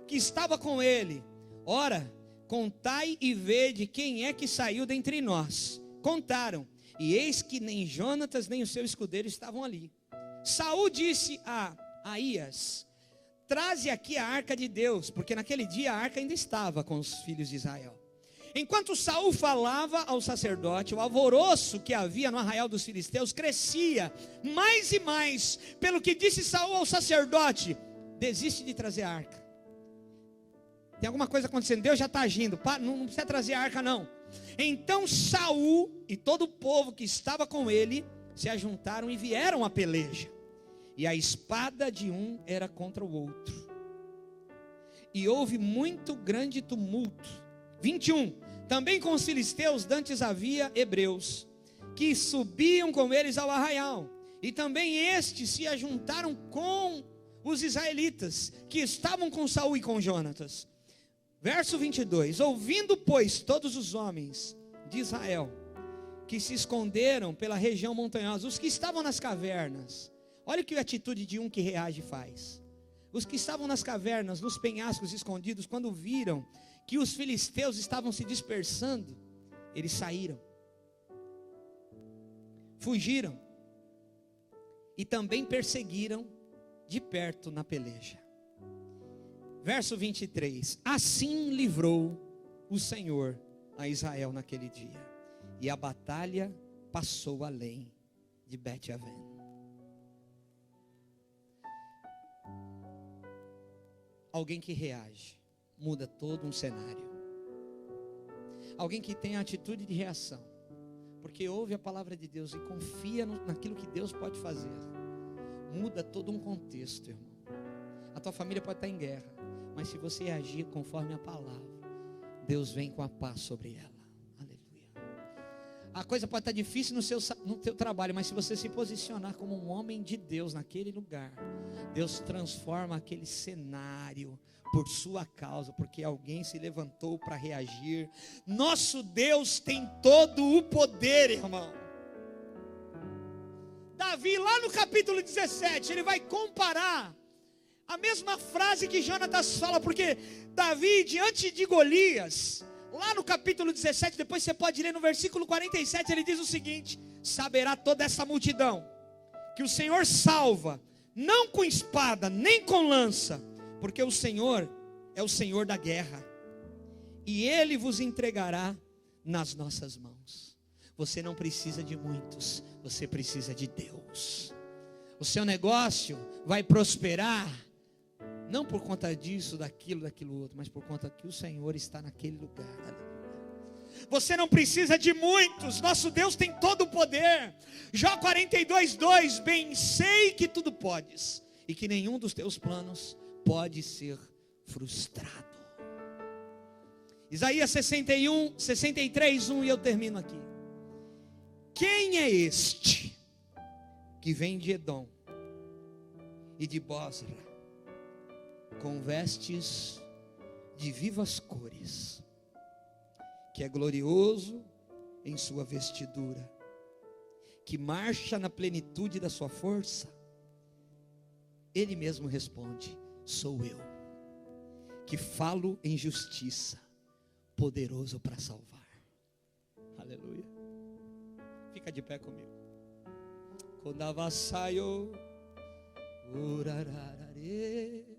que estava com ele: ora, contai e vede quem é que saiu dentre nós. Contaram, e eis que nem Jonatas nem o seu escudeiro estavam ali. Saul disse a Aías: traze aqui a arca de Deus, porque naquele dia a arca ainda estava com os filhos de Israel. Enquanto Saul falava ao sacerdote, o alvoroço que havia no arraial dos filisteus crescia mais e mais. Pelo que disse Saul ao sacerdote: desiste de trazer a arca. Tem alguma coisa acontecendo, Deus já está agindo, não precisa trazer a arca não. Então Saul e todo o povo que estava com ele se ajuntaram e vieram à peleja, e a espada de um era contra o outro, e houve muito grande tumulto. 21. Também com os filisteus dantes havia hebreus, que subiam com eles ao arraial, e também estes se ajuntaram com os israelitas, que estavam com Saul e com Jonatas. Verso 22. Ouvindo, pois, todos os homens de Israel, que se esconderam pela região montanhosa, os que estavam nas cavernas, olha que a atitude de um que reage faz. Os que estavam nas cavernas, nos penhascos escondidos, quando viram que os filisteus estavam se dispersando, eles saíram, fugiram, e também perseguiram de perto na peleja. Verso 23. Assim livrou o Senhor a Israel naquele dia, e a batalha passou além de Bet-aven. Alguém que reage muda todo um cenário. Alguém que tem a atitude de reação, porque ouve a palavra de Deus e confia naquilo que Deus pode fazer, muda todo um contexto, irmão. A tua família pode estar em guerra, mas se você reagir conforme a palavra, Deus vem com a paz sobre ela. Aleluia. A coisa pode estar difícil no teu trabalho, mas se você se posicionar como um homem de Deus naquele lugar, Deus transforma aquele cenário por sua causa, porque alguém se levantou para reagir. Nosso Deus tem todo o poder, irmão. Davi, lá no capítulo 17, ele vai comparar a mesma frase que Jonatas fala, porque Davi, diante de Golias, lá no capítulo 17, depois você pode ler no versículo 47, ele diz o seguinte: saberá toda essa multidão que o Senhor salva, não com espada, nem com lança, porque o Senhor é o Senhor da guerra, e Ele vos entregará nas nossas mãos. Você não precisa de muitos, você precisa de Deus. O seu negócio vai prosperar, não por conta disso, daquilo outro, mas por conta que o Senhor está naquele lugar. Você não precisa de muitos, nosso Deus tem todo o poder. Jó 42:2, bem sei que tudo podes, e que nenhum dos teus planos pode ser frustrado. Isaías 63:1, e eu termino aqui. Quem é este que vem de Edom e de Bosra, com vestes de vivas cores, que é glorioso em sua vestidura, que marcha na plenitude da sua força? Ele mesmo responde: sou eu, que falo em justiça, poderoso para salvar. Aleluia. Fica de pé comigo. Quando avassaio, urararare.